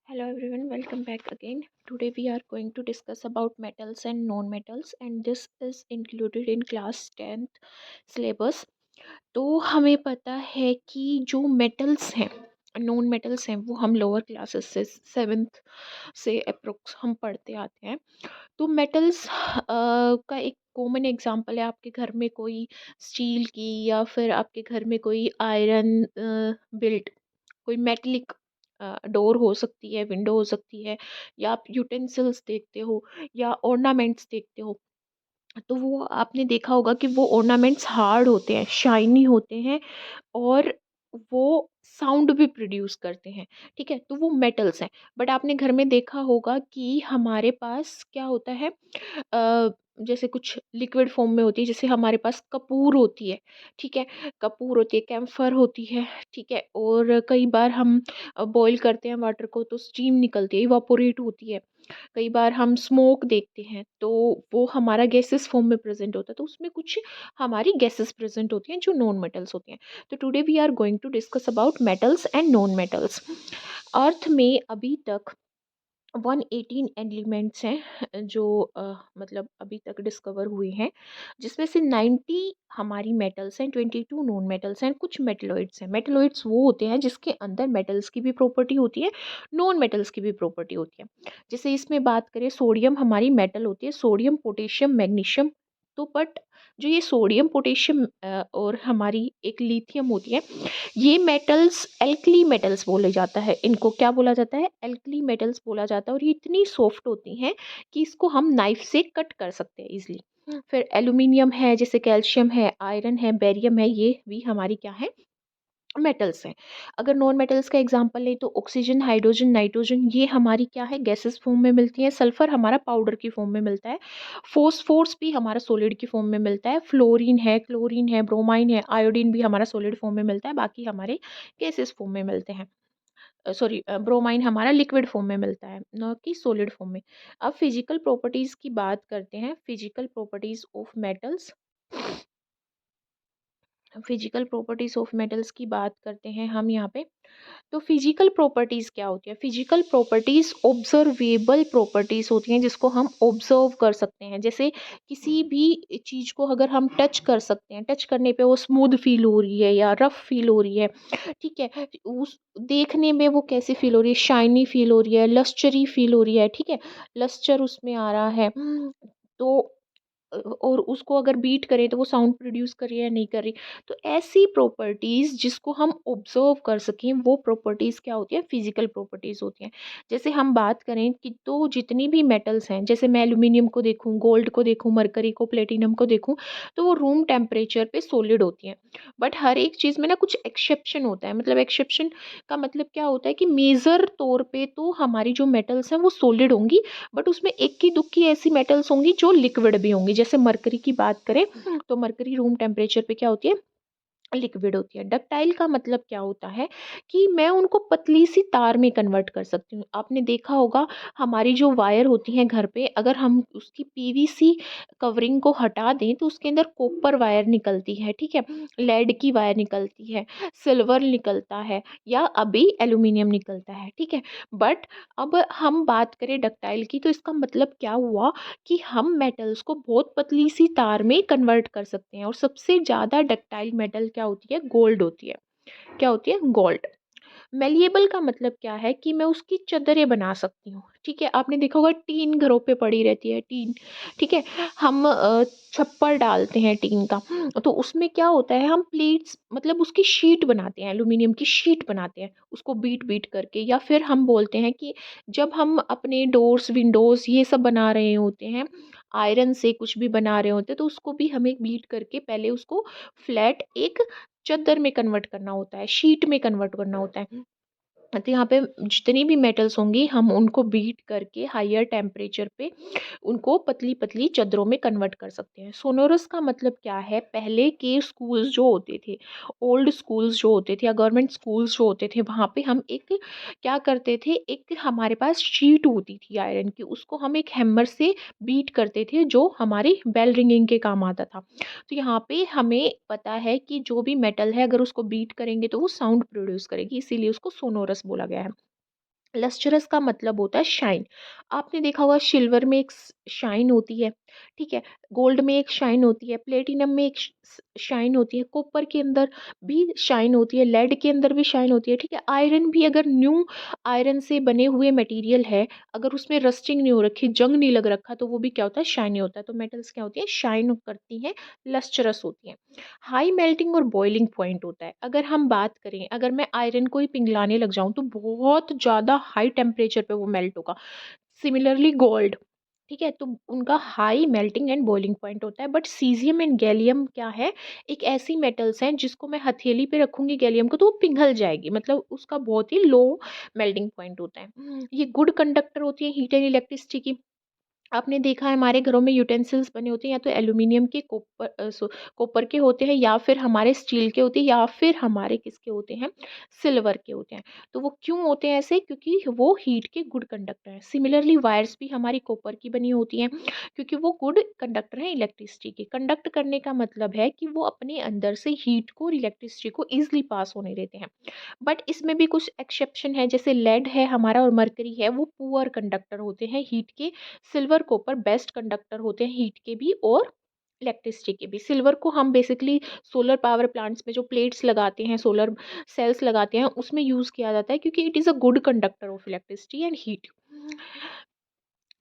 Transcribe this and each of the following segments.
Hello everyone, welcome back again. Today we are going to discuss about metals and non-metals and this is included in class 10th syllabus. तो हमें पता है कि जो metals हैं non metals हैं वो हम लोअर क्लासेस से सेवेंथ से अप्रोक्स हम पढ़ते आते हैं। तो मेटल्स का एक कॉमन एग्जांपल है आपके घर में कोई स्टील की या फिर आपके घर में कोई आयरन बिल्ट कोई मेटलिक डोर हो सकती है, विंडो हो सकती है या आप यूटेंसिल्स देखते हो या ऑर्नामेंट्स देखते हो। तो वो आपने देखा होगा कि वो ऑर्नामेंट्स हार्ड होते हैं, शाइनी होते हैं और वो साउंड भी प्रोड्यूस करते हैं। ठीक है, तो वो मेटल्स हैं। बट आपने घर में देखा होगा कि हमारे पास क्या होता है, अ, जैसे कुछ लिक्विड फॉर्म में होती है, जैसे हमारे पास कपूर होती है। ठीक है, कपूर होती है, कैम्फर होती है। ठीक है, और कई बार हम बॉईल करते हैं वाटर को तो स्टीम निकलती है, इवापोरेट होती है। कई बार हम स्मोक देखते हैं तो वो हमारा गैसेस फॉर्म में प्रेजेंट होता है, तो उसमें कुछ हमारी गैसेस प्रेजेंट होती हैं जो नॉन मेटल्स होती हैं। तो today we are going to discuss about metals and non metals. Earth में अभी तक 118 एलिमेंट्स हैं जो मतलब अभी तक डिस्कवर हुए हैं, जिसमें से 90 हमारी मेटल्स हैं, 22 नॉन मेटल्स हैं, कुछ मेटलॉइड्स हैं। मेटलॉइड्स वो होते हैं जिसके अंदर मेटल्स की भी प्रॉपर्टी होती है, नॉन मेटल्स की भी प्रॉपर्टी होती है। जैसे इसमें बात करें, सोडियम हमारी मेटल होती है, सोडियम पोटेशियम मैग्नीशियम। तो बट जो ये सोडियम पोटेशियम और हमारी एक लिथियम होती है, ये मेटल्स एल्कली मेटल्स बोले जाता है। इनको क्या बोला जाता है? एल्कली मेटल्स बोला जाता है। और ये इतनी सॉफ्ट होती हैं कि इसको हम नाइफ से कट कर सकते हैं इजीली। फिर एल्यूमिनियम है, जैसे कैल्शियम है, आयरन है, बेरियम है, ये भी हमारी क्या है? मेटल्स हैं। अगर नॉन मेटल्स का एग्जांपल लें तो ऑक्सीजन, हाइड्रोजन, नाइट्रोजन, ये हमारी क्या है? गैसेस फॉर्म में मिलती है। सल्फर हमारा पाउडर की फॉर्म में मिलता है। फॉस्फोरस भी हमारा सॉलिड की फॉर्म में मिलता है। फ्लोरीन है, क्लोरीन है, ब्रोमाइन है, आयोडीन भी हमारा सॉलिड फॉर्म में मिलता है। बाकी हमारे गैसेस फॉर्म में मिलते हैं। सॉरी, ब्रोमाइन हमारा लिक्विड फॉर्म में मिलता है, न कि सॉलिड फॉर्म में। अब फिजिकल प्रॉपर्टीज की बात करते हैं। Physical properties of metals, physical properties of metals की बात करते हैं हम यहाँ पे। तो फिजिकल प्रॉपर्टीज क्या होती है? फिजिकल प्रॉपर्टीज ऑब्जर्वेबल प्रॉपर्टीज होती हैं जिसको हम ऑब्जर्व कर सकते हैं। जैसे किसी भी चीज को अगर हम टच कर सकते हैं, टच करने पे वो स्मूथ फील हो रही है या रफ फील हो रही है। ठीक है, उस देखने में वो कैसी फील हो रही है? शाइनी फील हो रही है, लस्चरी फील हो रही है। ठीक है, लस्चर उसमें आ रहा है। तो और उसको अगर बीट करें तो वो साउंड प्रोड्यूस कर रही है या नहीं कर रही। तो ऐसी प्रॉपर्टीज जिसको हम ऑब्जर्व कर सकें, वो प्रॉपर्टीज क्या होती है? फिजिकल प्रॉपर्टीज होती हैं। जैसे हम बात करें कि तो जितनी भी मेटल्स हैं, जैसे मैं एल्यूमिनियम को देखूं, गोल्ड को देखूं, मरकरी को, प्लेटिनम को देखूं, तो वो रूम टेम्परेचर पे सॉलिड होती हैं। बट हर एक चीज़ में ना कुछ एक्सेप्शन होता है। मतलब एक्सेप्शन का मतलब क्या होता है कि मेजर तौर पे तो हमारी जो मेटल्स हैं वो सॉलिड होंगी, बट उसमें इक्की दुक्की ऐसी मेटल्स होंगी जो लिक्विड भी होंगी। जैसे मरकरी की बात करें तो मरकरी रूम टेम्परेचर पे क्या होती है? लिक्विड होती है। डक्टाइल का मतलब क्या होता है कि मैं उनको पतली सी तार में कन्वर्ट कर सकती हूँ। आपने देखा होगा हमारी जो वायर होती है घर पे, अगर हम उसकी पीवीसी कवरिंग को हटा दें तो उसके अंदर कॉपर वायर निकलती है। ठीक है, लेड की वायर निकलती है, सिल्वर निकलता है या अभी एल्यूमिनियम निकलता है। ठीक है, बट अब हम बात करें डक्टाइल की, तो इसका मतलब क्या हुआ कि हम मेटल्स को बहुत पतली सी तार में कन्वर्ट कर सकते हैं। और सबसे ज़्यादा डक्टाइल मेटल क्या होती है? गोल्ड होती है। क्या होती है? गोल्ड। मेलिएबल का मतलब क्या है कि मैं उसकी चादरें बना सकती हूँ। ठीक है, आपने देखा होगा टीन घरों पे पड़ी रहती है, टीन। ठीक है, हम छप्पर डालते हैं टीन का, तो उसमें क्या होता है? हम प्लेट्स मतलब उसकी शीट बनाते हैं, एल्यूमिनियम की शीट बनाते हैं उसको बीट बीट करके। या फिर हम बोलते हैं कि जब हम अपने डोर्स, विंडोज़ ये सब बना रहे होते हैं, आयरन से कुछ भी बना रहे होते हैं, तो उसको भी हमें बीट करके पहले उसको फ्लैट एक चादर में कन्वर्ट करना होता है, शीट में कन्वर्ट करना होता है। तो यहाँ पे जितनी भी मेटल्स होंगी हम उनको बीट करके हायर टेम्परेचर पे उनको पतली पतली चादरों में कन्वर्ट कर सकते हैं। सोनोरस का मतलब क्या है? पहले के स्कूल्स जो होते थे, ओल्ड स्कूल्स जो होते थे या गवर्नमेंट स्कूल्स जो होते थे, वहाँ पे हम एक क्या करते थे, एक हमारे पास शीट होती थी आयरन की, उसको हम एक हैमर से बीट करते थे जो हमारी बेल रिंगिंग के काम आता था। तो यहाँ पे हमें पता है कि जो भी मेटल है अगर उसको बीट करेंगे तो वो साउंड प्रोड्यूस करेगी, इसीलिए उसको सोनोरस बोला गया है। लस्टरस का मतलब होता है शाइन। आपने देखा होगा सिल्वर में एक शाइन होती है, ठीक है, गोल्ड में एक शाइन होती है, प्लेटिनम में एक शाइन होती है, कॉपर के अंदर भी शाइन होती है, लेड के अंदर भी शाइन होती है, ठीक है। आयरन भी अगर न्यू आयरन से बने हुए मटेरियल है, अगर उसमें रस्टिंग नहीं हो रखी, जंग नहीं लग रखा, तो वो भी क्या होता है, शाइनी होता है। तो मेटल्स क्या होती है, शाइन करती हैं, लस्टरस होती हैं। हाई मेल्टिंग और बॉइलिंग पॉइंट होता है। अगर हम बात करें, अगर मैं आयरन को ही पिघलाने लग जाऊं तो बहुत ज़्यादा हाई टेम्परेचर पे वो मेल्ट होगा। सिमिलरली गोल्ड, ठीक है, तो उनका high melting and boiling point होता है। बट सीजियम एंड गैलियम क्या है, एक ऐसी मेटल्स हैं जिसको मैं हथेली पे रखूंगी गैलियम को तो वो पिघल जाएगी, मतलब उसका बहुत ही लो मेल्टिंग पॉइंट होता है। ये गुड कंडक्टर होती है हीट एंड इलेक्ट्रिसिटी की। आपने देखा है हमारे घरों में यूटेंसिल्स बने होते हैं या तो एल्यूमिनियम के, कॉपर के होते हैं, या फिर हमारे स्टील के होते हैं, या फिर हमारे किसके होते हैं, सिल्वर के होते हैं। तो वो क्यों होते हैं ऐसे, क्योंकि वो हीट के गुड कंडक्टर हैं। सिमिलरली वायर्स भी हमारी कॉपर की बनी होती हैं, क्योंकि वो गुड कंडक्टर हैं इलेक्ट्रिसिटी के। कंडक्ट करने का मतलब है कि वो अपने अंदर से हीट को और इलेक्ट्रिसिटी को ईजिली पास होने देते हैं। बट इसमें भी कुछ एक्सेप्शन है, जैसे लेड है हमारा और मरकरी है, वो पुअर कंडक्टर होते हैं हीट के। सिल्वर कॉपर बेस्ट कंडक्टर होते हैं हीट के भी और इलेक्ट्रिसिटी के भी। सिल्वर को हम बेसिकली सोलर पावर प्लांट्स में जो प्लेट्स लगाते हैं, सोलर सेल्स लगाते हैं, उसमें यूज किया जाता है, क्योंकि it is a good conductor of electricity and heat.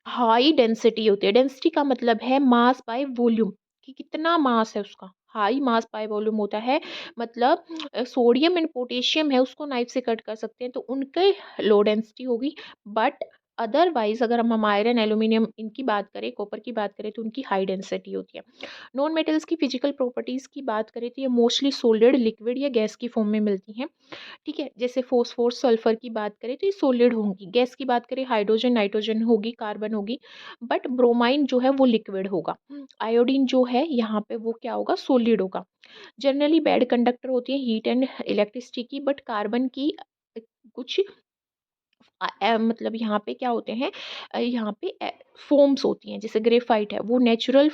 High density होती है। डेंसिटी का मतलब है मास बाय वॉल्यूम, कि कितना मास है उसका। हाई मास बाय वॉल्यूम होता है, मतलब सोडियम एंड पोटेशियम है, उसको नाइफ से कट कर सकते हैं तो उनके लो डेंसिटी होगी। बट अदरवाइज अगर हम आयरन एल्यूमिनियम इनकी बात करें, कॉपर की बात करें, तो उनकी हाई डेंसिटी होती है। नॉन मेटल्स की फिजिकल प्रॉपर्टीज की बात करें तो ये मोस्टली सोलिड, लिक्विड या गैस की फॉर्म में मिलती हैं, ठीक है। जैसे फोस्फोरस, सल्फर की बात करें तो ये सॉलिड होंगी। गैस की बात करें, हाइड्रोजन, नाइट्रोजन होगी, कार्बन होगी। बट ब्रोमाइन जो है वो लिक्विड होगा। आयोडीन जो है यहाँ पे वो क्या होगा, सॉलिड होगा। जनरली बैड कंडक्टर होती है हीट एंड इलेक्ट्रिसिटी की, बट कार्बन की कुछ मतलब यहाँ पे क्या होते हैं, यहाँ पे फोम्स होती हैं, जैसे ग्रेफाइट है वो नेचुरल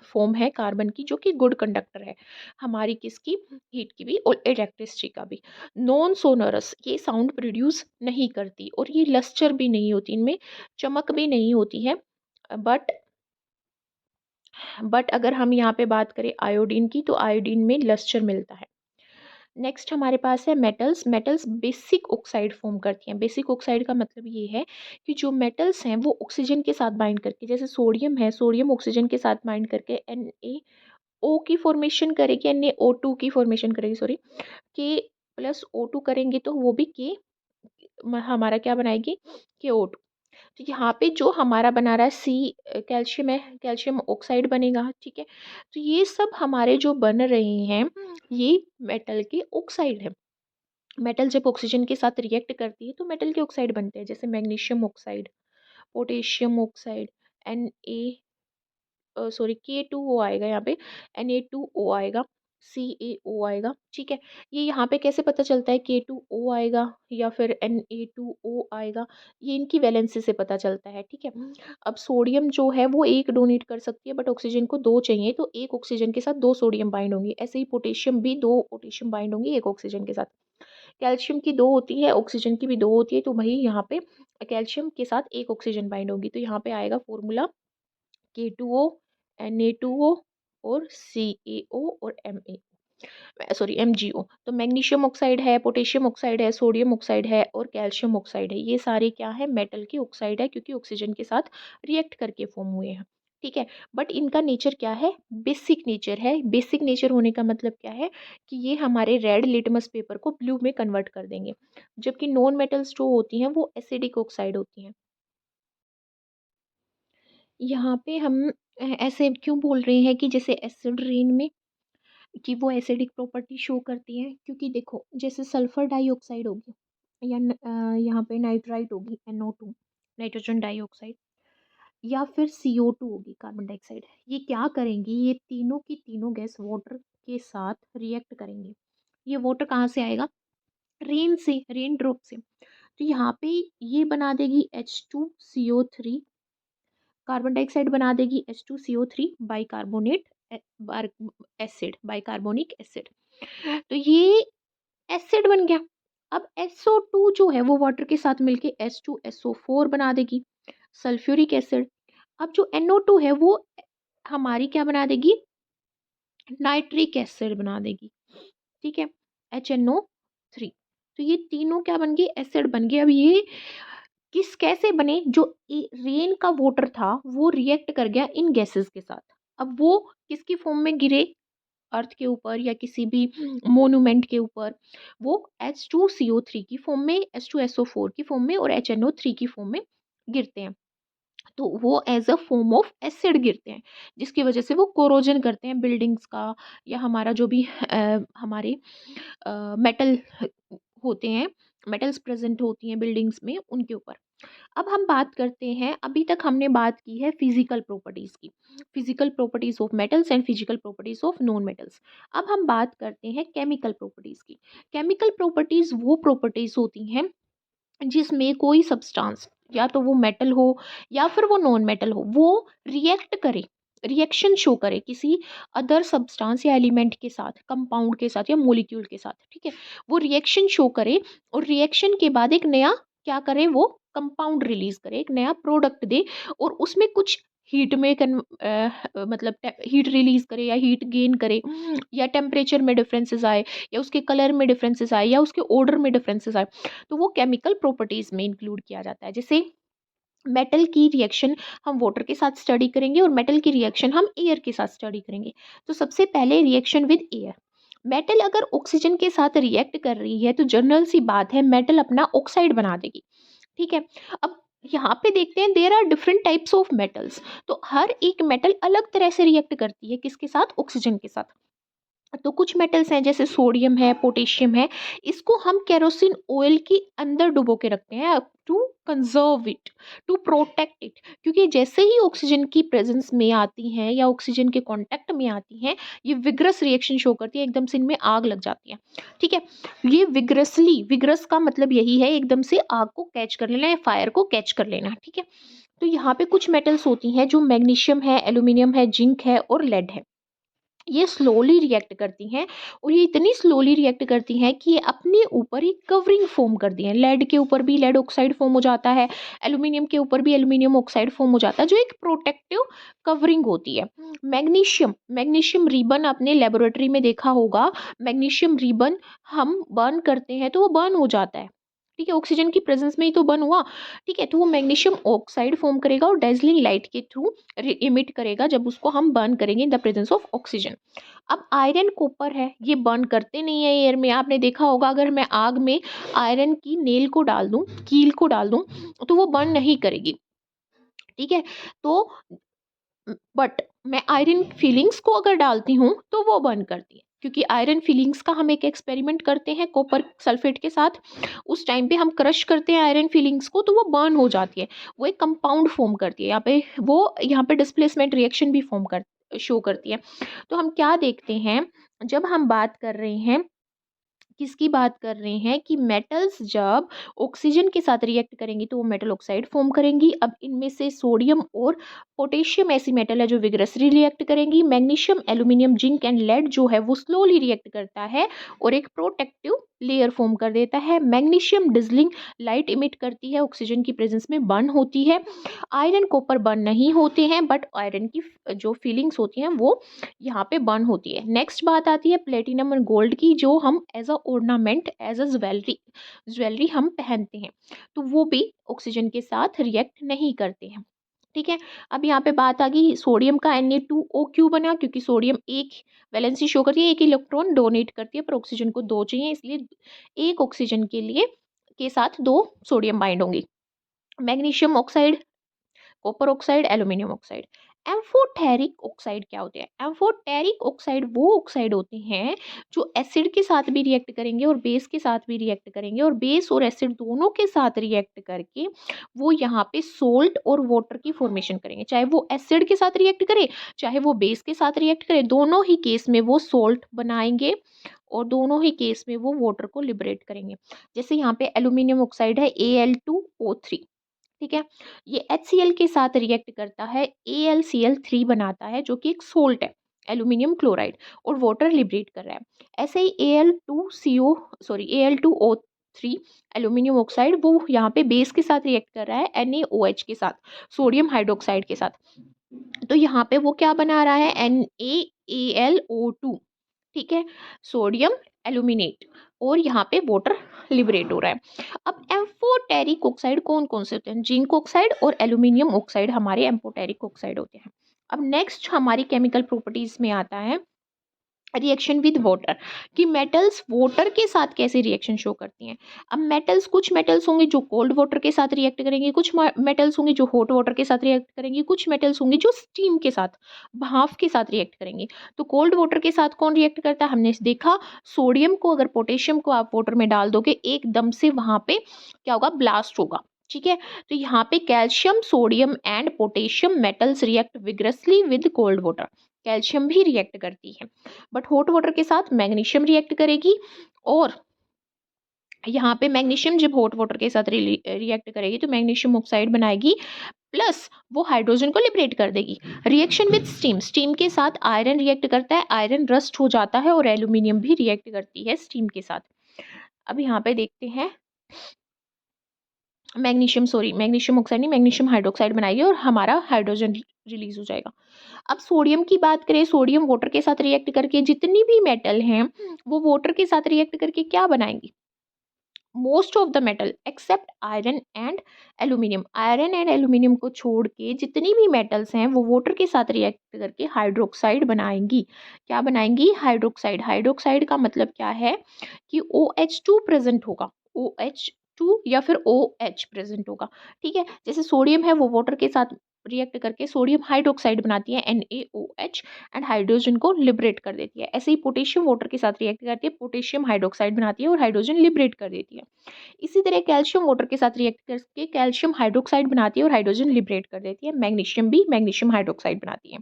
फोम है कार्बन की, जो कि गुड कंडक्टर है हमारी किसकी, हीट की भी और इलेक्ट्रिसिटी का भी। नॉन सोनरस, ये साउंड प्रोड्यूस नहीं करती और ये लस्टर भी नहीं होती, इनमें चमक भी नहीं होती है। बट अगर हम यहाँ पे बात करें आयोडीन की, तो आयोडीन में लस्टर मिलता है। नेक्स्ट हमारे पास है metals. Metals basic oxide form करती हैं। बेसिक ऑक्साइड का मतलब ये है कि जो मेटल्स हैं वो ऑक्सीजन के साथ बाइंड करके, जैसे सोडियम है, सोडियम ऑक्सीजन के साथ बाइंड करके NaO की फॉर्मेशन करेगी, NaO2 की फॉर्मेशन करेगी, सॉरी, K+O2 करेंगे तो वो भी के हमारा क्या बनाएगी, KO2। तो यहाँ पे जो हमारा बना रहा है कैल्शियम है, कैल्शियम ऑक्साइड बनेगा, ठीक है। तो ये सब हमारे जो बन रहे हैं ये मेटल के ऑक्साइड है। मेटल जब ऑक्सीजन के साथ रिएक्ट करती है तो मेटल के ऑक्साइड बनते हैं, जैसे magnesium oxide, potassium oxide, K2O आएगा यहाँ पे, Na2O आएगा, CaO आएगा, ठीक है। ये यहाँ पे कैसे पता चलता है K2O आएगा या फिर Na2O आएगा, ये इनकी वैलेंसी से पता चलता है, ठीक है। अब सोडियम जो है वो एक डोनेट कर सकती है, बट ऑक्सीजन को दो चाहिए, तो एक ऑक्सीजन के साथ दो सोडियम बाइंड होंगी। ऐसे ही पोटेशियम भी दो पोटेशियम बाइंड होंगी एक ऑक्सीजन के साथ। कैल्शियम की दो होती है, ऑक्सीजन की भी दो होती है, तो वही यहाँ पे कैल्शियम के साथ एक ऑक्सीजन बाइंड होगी। तो यहाँ पे आएगा फॉर्मूला K2O, Na2O और CaO और MgO। तो मैग्नीशियम ऑक्साइड है, पोटेशियम ऑक्साइड है, सोडियम ऑक्साइड है और कैल्शियम ऑक्साइड है। ये सारे क्या है, मेटल की ऑक्साइड है, क्योंकि ऑक्सीजन के साथ रिएक्ट करके फॉर्म हुए हैं, ठीक है। बट इनका नेचर क्या है, बेसिक नेचर है। बेसिक नेचर होने का मतलब क्या है कि ये हमारे रेड लिटमस पेपर को ब्लू में कन्वर्ट कर देंगे, जबकि नॉन मेटल्स जो होती हैं वो एसिडिक ऑक्साइड होती हैं। यहाँ पे हम ऐसे क्यों बोल रहे हैं कि जैसे एसिड रेन में कि वो एसिडिक प्रॉपर्टी शो करती है, क्योंकि देखो जैसे सल्फर डाइऑक्साइड होगी या यहाँ पे नाइट्राइट होगी, NO2, नाइट्रोजन डाइऑक्साइड, या फिर CO2 होगी, कार्बन डाइऑक्साइड। ये क्या करेंगी, ये तीनों की तीनों गैस वाटर के साथ रिएक्ट करेंगे। ये वाटर कहाँ से आएगा, रेन से, रेन ड्रॉप से। तो यहाँ पे ये बना देगी H2CO3, कार्बन डाइऑक्साइड बना देगी H2CO3 बाइकार्बोनेट एसिड, बाइकार्बोनिक एसिड। तो ये एसिड बन गया। अब SO2 जो है वो वाटर के साथ मिलके H2SO4 बना देगी, सल्फ्यूरिक एसिड। अब जो NO2 है वो हमारी क्या बना देगी, नाइट्रिक एसिड बना देगी, ठीक है, HNO3। तो ये तीनों क्या बन गए, एसिड बन गए। अब ये किस कैसे बने, जो रेन का वाटर था वो रिएक्ट कर गया इन गैसेस के साथ। अब वो किसकी फॉर्म में गिरे, अर्थ के ऊपर या किसी भी मोन्यूमेंट के ऊपर, वो H2CO3 की फॉर्म में, H2SO4 की फॉर्म में और HNO3 की फॉर्म में गिरते हैं। तो वो as a form of acid गिरते हैं, जिसकी वजह से वो कोरोजन करते हैं बिल्डिंग्स का, या हमारा जो भी हमारे मेटल होते हैं, मेटल्स प्रेजेंट होती हैं बिल्डिंग्स में, उनके ऊपर। अब हम बात करते हैं, अभी तक हमने बात की है फिजिकल प्रॉपर्टीज की, physical properties of metals and physical properties of non metals. अब हम बात करते हैं केमिकल प्रॉपर्टीज की। केमिकल प्रॉपर्टीज वो प्रॉपर्टीज होती हैं जिसमें कोई सब्सटेंस, या तो वो मेटल हो या फिर वो नॉन मेटल हो, वो रिएक्ट करे, रिएक्शन शो करे किसी अदर सब्सटेंस या एलिमेंट के साथ, कंपाउंड के साथ या मॉलिक्यूल के साथ, ठीक है। वो रिएक्शन शो करे और रिएक्शन के बाद एक नया क्या करे, वो कंपाउंड रिलीज करे, एक नया प्रोडक्ट दे, और उसमें कुछ हीट में मतलब हीट रिलीज करे या हीट गेन करे, या टेम्परेचर में डिफरेंसेस आए, या उसके कलर में डिफरेंसेस आए, या उसके ऑर्डर में डिफरेंसेस आए, तो वो केमिकल प्रॉपर्टीज में इंक्लूड किया जाता है। जैसे मेटल की रिएक्शन हम वाटर के साथ स्टडी करेंगे और मेटल की रिएक्शन हम एयर के साथ स्टडी करेंगे। तो सबसे पहले रिएक्शन विद एयर, मेटल अगर ऑक्सीजन के साथ रिएक्ट कर रही है तो जनरल सी बात है मेटल अपना ऑक्साइड बना देगी, ठीक है। अब यहाँ पे देखते हैं there are different types of metals, तो हर एक मेटल अलग तरह से रिएक्ट करती है किसके साथ, ऑक्सीजन के साथ। तो कुछ मेटल्स हैं जैसे सोडियम है, पोटेशियम है, इसको हम केरोसिन ऑयल के अंदर डुबो के रखते हैं to conserve it, to protect it, क्योंकि जैसे ही ऑक्सीजन की प्रेजेंस में आती हैं या ऑक्सीजन के कांटेक्ट में आती हैं, ये विग्रस रिएक्शन शो करती है, एकदम से इनमें आग लग जाती है, ठीक है। ये विग्रसली, विग्रस का मतलब यही है एकदम से आग को कैच कर लेना या फायर को कैच कर लेना, ठीक है। तो यहाँ पे कुछ मेटल्स होती हैं जो मैग्नीशियम है, एल्यूमिनियम है, जिंक है और लेड है, ये स्लोली रिएक्ट करती हैं, और ये इतनी स्लोली रिएक्ट करती हैं कि ये अपने ऊपर ही कवरिंग फॉर्म कर दी है। लेड के ऊपर भी लेड ऑक्साइड फॉर्म हो जाता है, एल्यूमिनियम के ऊपर भी एल्यूमिनियम ऑक्साइड फॉर्म हो जाता है, जो एक प्रोटेक्टिव कवरिंग होती है। मैग्नीशियम, मैग्नीशियम रिबन आपने लेबोरेटरी में देखा होगा, मैग्नीशियम रिबन हम बर्न करते हैं तो वो बर्न हो जाता है, ठीक है, ऑक्सीजन की प्रेजेंस में ही तो बर्न हुआ, ठीक है। तो वो मैग्नीशियम ऑक्साइड फॉर्म करेगा और डेजलिंग लाइट के थ्रू इमिट करेगा जब उसको हम बर्न करेंगे in the presence of oxygen. अब आयरन कॉपर है, ये बर्न करते नहीं है एयर में, आपने देखा होगा अगर मैं आग में आयरन की नेल को डाल दूं, कील को डाल दूं, तो वो बर्न नहीं करेगी, ठीक है। तो बट मैं आयरन फीलिंग्स को अगर डालती हूँ तो वो बर्न करती है, क्योंकि आयरन फीलिंग्स का हम एक एक्सपेरिमेंट करते हैं कॉपर सल्फेट के साथ, उस टाइम पे हम क्रश करते हैं आयरन फीलिंग्स को तो वो बर्न हो जाती है, वो एक कंपाउंड फॉर्म करती है, यहाँ पे वो यहाँ पे डिस्प्लेसमेंट रिएक्शन भी फॉर्म कर शो करती है। तो हम क्या देखते हैं, जब हम बात कर रहे हैं, किसकी बात कर रहे हैं कि मेटल्स जब ऑक्सीजन के साथ रिएक्ट करेंगी तो वो मेटल ऑक्साइड फॉर्म करेंगी। अब इनमें से सोडियम और पोटेशियम ऐसी मेटल है जो विग्रसली रिएक्ट करेंगी, magnesium, aluminium, zinc and lead जो है वो स्लोली रिएक्ट करता है और एक प्रोटेक्टिव लेयर फॉर्म कर देता है। मैग्नीशियम डिजलिंग लाइट इमिट करती है, ऑक्सीजन की प्रेजेंस में बर्न होती है। आयरन कॉपर बर्न नहीं होते हैं, बट आयरन की जो फीलिंग्स होती हैं वो यहाँ पे बर्न होती है। नेक्स्ट बात आती है प्लेटिनम और गोल्ड की, जो हम as a ornament, as a jewellery, jewellery हम पहनते हैं, तो वो भी ऑक्सीजन के साथ रिएक्ट नहीं करते हैं, ठीक है। अब यहाँ पे बात आ गई सोडियम का Na2O क्यों बना, क्योंकि सोडियम एक वैलेंसी शो करती है, एक इलेक्ट्रॉन डोनेट करती है, पर ऑक्सीजन को दो चाहिए, इसलिए एक ऑक्सीजन के लिए के साथ दो सोडियम बाइंड होंगी। Magnesium oxide, copper oxide, aluminium oxide. Amphoteric oxide क्या होते हैं, एम्फोटेरिक ऑक्साइड वो ऑक्साइड होते हैं जो एसिड के साथ भी रिएक्ट करेंगे और बेस के साथ भी रिएक्ट करेंगे, और बेस और एसिड दोनों के साथ रिएक्ट करके वो यहाँ पे सोल्ट और वाटर की फॉर्मेशन करेंगे, चाहे वो एसिड के साथ रिएक्ट करे चाहे वो बेस के साथ रिएक्ट करे, दोनों ही केस में वो सोल्ट बनाएंगे और दोनों ही केस में वो वाटर को लिबरेट करेंगे। जैसे यहाँ पे एल्यूमिनियम ऑक्साइड है Al2O3, ठीक है, ये HCl के साथ रिएक्ट करता है, AlCl3 बनाता है जो कि एक सोल्ट है, एल्यूमिनियम क्लोराइड, और वाटर लिबरेट कर रहा है। ऐसे ही Al2CO sorry Al2O 3 aluminium oxide वो यहाँ पे बेस के साथ रिएक्ट कर रहा है NaOH के साथ, सोडियम हाइड्रोक्साइड के साथ। तो यहाँ पे वो क्या बना रहा है NaAlO2, ठीक है, सोडियम एल्यूमिनेट, और यहाँ पे वाटर लिबरेट हो रहा है। अब एम्फोटेरिक ऑक्साइड कौन कौन से होते हैं? जिंक ऑक्साइड और एल्यूमिनियम ऑक्साइड हमारे एम्फोटेरिक ऑक्साइड होते हैं। अब नेक्स्ट हमारी केमिकल प्रॉपर्टीज में आता है रिएक्शन विद वाटर, कि मेटल्स वाटर के साथ कैसे रिएक्शन शो करती हैं। अब मेटल्स, कुछ मेटल्स होंगे जो कोल्ड वाटर के साथ रिएक्ट करेंगे, कुछ मेटल्स होंगे जो हॉट वाटर के साथ रिएक्ट करेंगे, कुछ मेटल्स होंगे जो स्टीम के साथ, भाप के साथ रिएक्ट करेंगे। तो कोल्ड वाटर के साथ कौन रिएक्ट करता है? हमने देखा, सोडियम को, अगर पोटेशियम को आप वाटर में डाल दोगे एकदम से वहां पे क्या होगा? ब्लास्ट होगा, ठीक है। तो यहाँ पे calcium, sodium and potassium metals react vigorously with cold water, calcium भी रिएक्ट करती है, बट हॉट वाटर के साथ मैग्नीशियम रिएक्ट करेगी, और यहाँ पे मैग्नीशियम जब हॉट वाटर के साथ रिएक्ट करेगी तो मैग्नीशियम ऑक्साइड बनाएगी, प्लस वो हाइड्रोजन को लिबरेट कर देगी। रिएक्शन विद स्टीम, स्टीम के साथ आयरन रिएक्ट करता है, आयरन रस्ट हो जाता है, और एल्यूमिनियम भी रिएक्ट करती है स्टीम के साथ। अब यहाँ पे देखते हैं, मैग्नीशियम ऑक्साइड नहीं, मैग्नीशियम हाइड्रोक्साइड बनाएगी और हमारा हाइड्रोजन रिलीज हो जाएगा। अब सोडियम की बात करें, सोडियम वाटर के साथ रिएक्ट करके जितनी भी मेटल हैं वो वाटर के साथ रिएक्ट करके क्या बनाएंगी? Most of the metal except iron and aluminium, iron and aluminium को छोड़ के जितनी भी मेटल्स हैं वो वाटर के साथ रिएक्ट करके हाइड्रोक्साइड बनाएंगी। क्या बनाएंगी? हाइड्रोक्साइड। हाइड्रोक्साइड का मतलब क्या है कि OH2 प्रेजेंट होगा, OH2 या फिर OH प्रेजेंट होगा, ठीक है। जैसे सोडियम है वो वाटर के साथ रिएक्ट करके सोडियम हाइड्रोक्साइड बनाती है NaOH, एंड हाइड्रोजन को लिबरेट कर देती है। ऐसे ही पोटेशियम वाटर के साथ रिएक्ट करती है, पोटेशियम हाइड्रोक्साइड बनाती है और हाइड्रोजन लिबरेट कर देती है। इसी तरह कैल्शियम वाटर के साथ रिएक्ट करके कैल्शियम हाइड्रोक्साइड बनाती है और हाइड्रोजन लिबरेट कर देती है। मैग्नीशियम भी मैग्नीशियम हाइड्रोक्साइड बनाती है,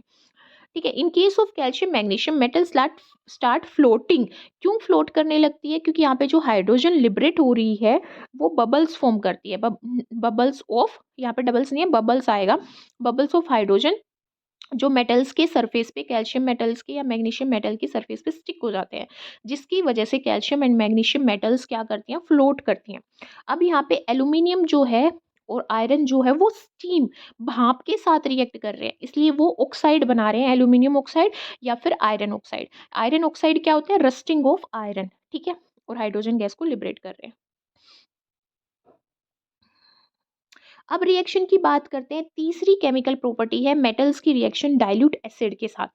ठीक है। In case of calcium magnesium metal start floating. क्यों फ्लोट करने लगती है? क्योंकि यहाँ पे जो हाइड्रोजन लिबरेट हो रही है वो बबल्स फॉर्म करती है, बबल्स ऑफ, यहाँ पे डबल्स नहीं है, बबल्स आएगा, बबल्स ऑफ हाइड्रोजन, जो मेटल्स के सरफेस पे, कैल्शियम मेटल्स के या मैग्नीशियम मेटल की सरफेस पे स्टिक हो जाते हैं, जिसकी वजह से कैल्शियम एंड मैग्नीशियम मेटल्स क्या करती हैं? फ्लोट करती हैं। अब यहाँ पे एल्यूमिनियम जो है और आयरन जो है वो स्टीम, भाप के साथ रिएक्ट कर रहे हैं, इसलिए वो ऑक्साइड बना रहे हैं, एल्यूमिनियम ऑक्साइड या फिर आयरन ऑक्साइड। आयरन ऑक्साइड क्या होता है? रस्टिंग ऑफ आयरन, ठीक है, और हाइड्रोजन गैस को लिबरेट कर रहे हैं। अब रिएक्शन की बात करते हैं, तीसरी केमिकल प्रॉपर्टी है मेटल्स की रिएक्शन डाइल्यूट एसिड के साथ।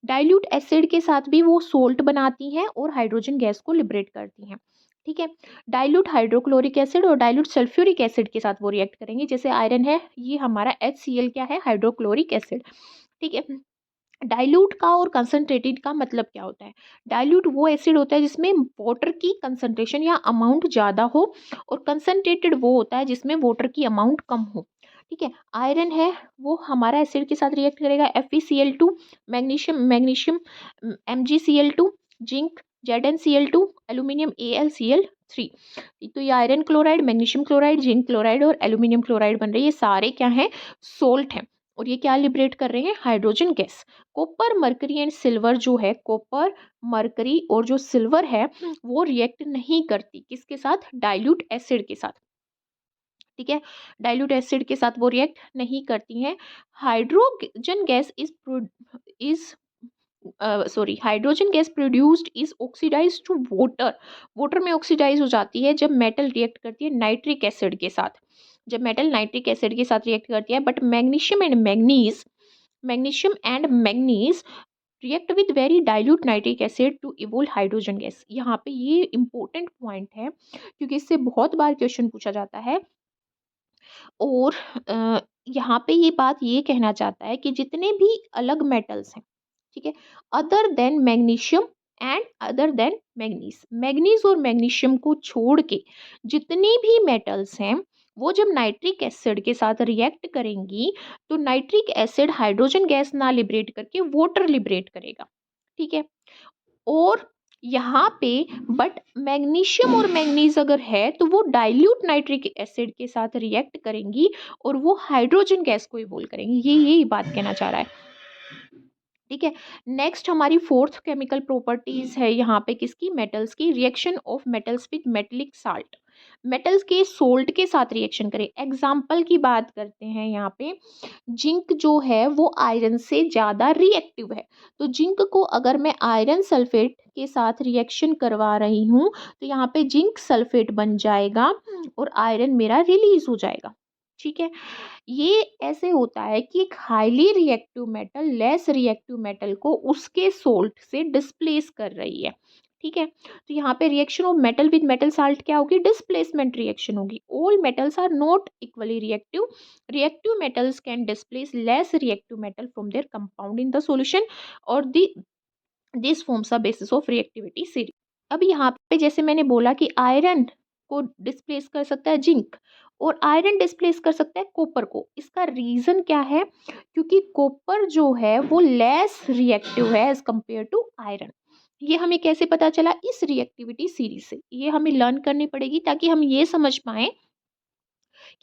डाइल्यूट एसिड के साथ भी वो सोल्ट बनाती हैं और हाइड्रोजन गैस को लिबरेट करती हैं, ठीक है। डाइल्यूट हाइड्रोक्लोरिक एसिड और डाइल्यूट सल्फ्यूरिक एसिड के साथ वो रिएक्ट करेंगे। जैसे आयरन है, ये हमारा HCl क्या है? हाइड्रोक्लोरिक एसिड, ठीक है। डाइल्यूट का और कंसंट्रेटेड का मतलब क्या होता है? डाइल्यूट वो एसिड होता है जिसमें वाटर की कंसंट्रेशन या अमाउंट ज़्यादा हो, और कंसंट्रेटेड वो होता है जिसमें वाटर की अमाउंट कम हो, ठीक है। आयरन है वो हमारा एसिड के साथ रिएक्ट करेगा, FeCl2, magnesium magnesium MgCl2, zinc ZnCl2, aluminium AlCl3। तो ये iron chloride, magnesium chloride, zinc chloride और एल्यूमिनियम क्लोराइड बन रही है, ये सारे क्या हैं? सोल्ट हैं, और ये क्या लिबरेट कर रहे हैं? Hydrogen gas. Copper, mercury and silver जो है, कॉपर, मरकरी और जो सिल्वर है वो रिएक्ट नहीं करती, किसके साथ? डाइल्यूट एसिड के साथ, ठीक है। डाइल्यूट एसिड के साथ वो रिएक्ट नहीं करती हैं। Hydrogen gas is hydrogen gas produced is oxidise to water, water में ऑक्सीडाइज हो जाती है जब मेटल रिएक्ट करती है नाइट्रिक एसिड के साथ, जब मेटल नाइट्रिक एसिड के साथ रिएक्ट करती है। But magnesium and manganese react with very dilute nitric acid to evolve hydrogen gas. यहाँ पे ये इंपॉर्टेंट पॉइंट है क्योंकि इससे बहुत बार क्वेश्चन पूछा जाता है, और यहाँ पे ये बात ये कहना चाहता है कि जितने भी अलग मेटल्स हैं, ठीक है, other than magnesium and other than manganese, manganese और मैग्नीशियम को छोड़ के जितनी भी मेटल्स हैं वो जब नाइट्रिक एसिड के साथ रिएक्ट करेंगी तो नाइट्रिक एसिड हाइड्रोजन गैस ना लिबरेट करके वाटर लिबरेट करेगा, ठीक है। और यहाँ पे बट मैग्नीशियम और मैग्नीज अगर है तो वो डाइल्यूट नाइट्रिक एसिड के साथ रिएक्ट करेंगी और वो हाइड्रोजन गैस को इवोल्व करेंगी, ये यही बात कहना चाह रहा है, ठीक है। नेक्स्ट हमारी फोर्थ केमिकल प्रॉपर्टीज है यहाँ पे किसकी? मेटल्स की। Reaction of metals with metallic salt, metals के सोल्ट के साथ रिएक्शन करें। एग्जाम्पल की बात करते हैं यहाँ पे, जिंक जो है वो आयरन से ज़्यादा रिएक्टिव है, तो जिंक को अगर मैं आयरन सल्फेट के साथ रिएक्शन करवा रही हूँ तो यहाँ पे जिंक सल्फेट बन जाएगा और आयरन मेरा रिलीज हो जाएगा। ठीक है, ये ऐसे होता है कि एक highly reactive metal less reactive metal को उसके सोल्ट से डिस्प्लेस कर रही है। ठीक है, तो यहाँ पे reaction of metal with metal salt क्या होगी, डिस्प्लेसमेंट रिएक्शन होगी। All metals are not equally reactive, reactive metals can displace less reactive metal from their compound in the solution और this forms a basis of reactivity series. अब यहाँ पे जैसे मैंने बोला कि आयरन को डिस्प्लेस कर सकता है जिंक और आयरन डिस्प्लेस कर सकता है कॉपर को। इसका रीजन क्या है, क्योंकि कॉपर जो है वो लेस रिएक्टिव है एज कंपेयर टू आयरन। ये हमें कैसे पता चला, इस रिएक्टिविटी सीरीज से। ये हमें लर्न करनी पड़ेगी ताकि हम ये समझ पाए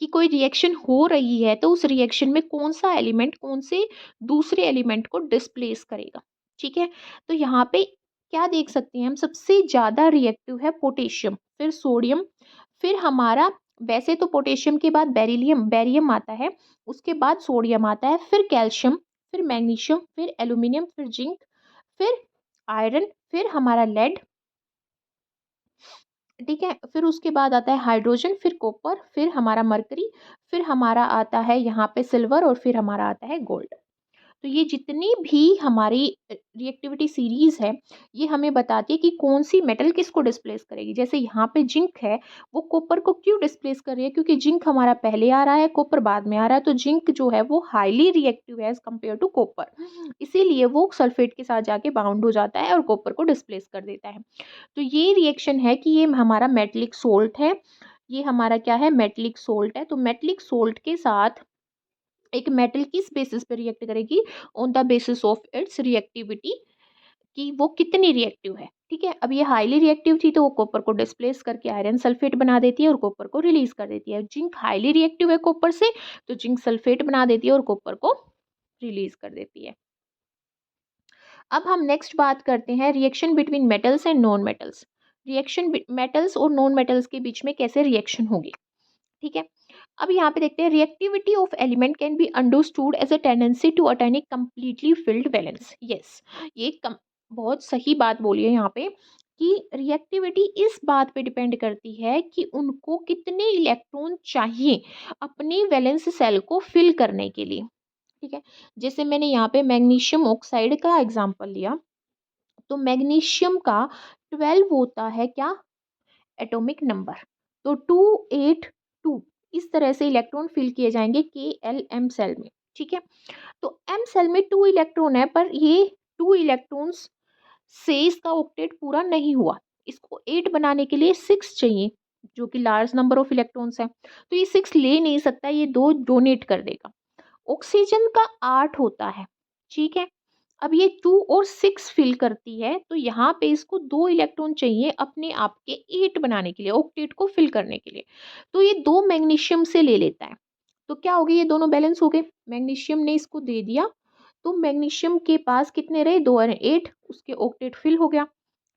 कि कोई रिएक्शन हो रही है तो उस रिएक्शन में कौन सा एलिमेंट कौन से दूसरे एलिमेंट को डिस्प्लेस करेगा। ठीक है, तो यहाँ पे क्या देख सकते हैं हम, सबसे ज़्यादा रिएक्टिव है पोटेशियम, फिर सोडियम, फिर हमारा, वैसे तो पोटेशियम के बाद बैरियम आता है, उसके बाद सोडियम आता है, फिर कैल्शियम, फिर मैग्नीशियम, फिर एल्यूमिनियम, फिर जिंक, फिर आयरन, फिर हमारा लेड। ठीक है, फिर उसके बाद आता है हाइड्रोजन, फिर कॉपर, फिर हमारा मरकरी, फिर हमारा आता है यहाँ पे सिल्वर और फिर हमारा आता है गोल्ड। तो ये जितनी भी हमारी रिएक्टिविटी सीरीज है ये हमें बताती है कि कौन सी मेटल किसको डिस्प्लेस करेगी। जैसे यहाँ पे जिंक है, वो कॉपर को क्यों डिस्प्लेस कर रही है, क्योंकि जिंक हमारा पहले आ रहा है, कॉपर बाद में आ रहा है, तो जिंक जो है वो हाईली रिएक्टिव है एज कम्पेयर टू कॉपर, इसीलिए वो सल्फेट के साथ जाके बाउंड हो जाता है और कॉपर को डिस्प्लेस कर देता है। तो ये रिएक्शन है कि ये हमारा मेटलिक सोल्ट है, ये हमारा क्या है, मेटलिक सोल्ट है। तो मेटलिक सोल्ट के साथ एक मेटल किस बेसिस पे रिएक्ट करेगी, on the basis of its reactivity, कि वो कितनी रिएक्टिव है। ठीक है, अब ये हाईली रिएक्टिव थी तो वो कॉपर को डिस्प्लेस करके आयरन सल्फेट बना देती है और कॉपर को रिलीज कर देती है। जिंक हाईली रिएक्टिव है कॉपर से, तो जिंक सल्फेट बना देती है और कॉपर को रिलीज कर देती है। अब हम नेक्स्ट बात करते हैं reaction between metals and non metals. Reaction metals और नॉन मेटल्स के बीच में कैसे रिएक्शन होगी। ठीक है, अब यहाँ पे देखते हैं, reactivity of element can be understood as a tendency to attain a completely filled valence. Yes, ये बहुत सही बात बोली है यहाँ पे कि रिएक्टिविटी इस बात पे डिपेंड करती है कि उनको कितने इलेक्ट्रॉन चाहिए अपनी वैलेंस सेल को फिल करने के लिए। ठीक है, जैसे मैंने यहाँ पे मैग्नीशियम ऑक्साइड का एग्जांपल लिया, तो मैग्नीशियम का 12 होता है क्या, एटॉमिक नंबर, तो 282 इस तरह से इलेक्ट्रॉन फिल किए जाएंगे के एल एम सेल में। ठीक है, तो एम सेल में 2 इलेक्ट्रॉन है, पर ये 2 इलेक्ट्रॉन्स से इसका ऑक्टेट पूरा नहीं हुआ, इसको 8 बनाने के लिए 6 चाहिए, जो कि लार्ज नंबर ऑफ इलेक्ट्रॉन्स है, तो ये 6 ले नहीं सकता, ये 2 डोनेट कर देगा। ऑक्सीजन का 8 होता है। ठीक है, अब ये 2 और 6 फिल करती है, तो यहाँ पे इसको 2 इलेक्ट्रॉन चाहिए अपने आप के 8 बनाने के लिए, ऑक्टेट को फिल करने के लिए, तो ये 2 मैग्नीशियम से ले लेता है। तो क्या हो गया, ये दोनों बैलेंस हो गए, मैग्नीशियम ने इसको दे दिया, तो मैग्नीशियम के पास कितने रहे, 2 और 8, उसके ऑक्टेट फिल हो गया।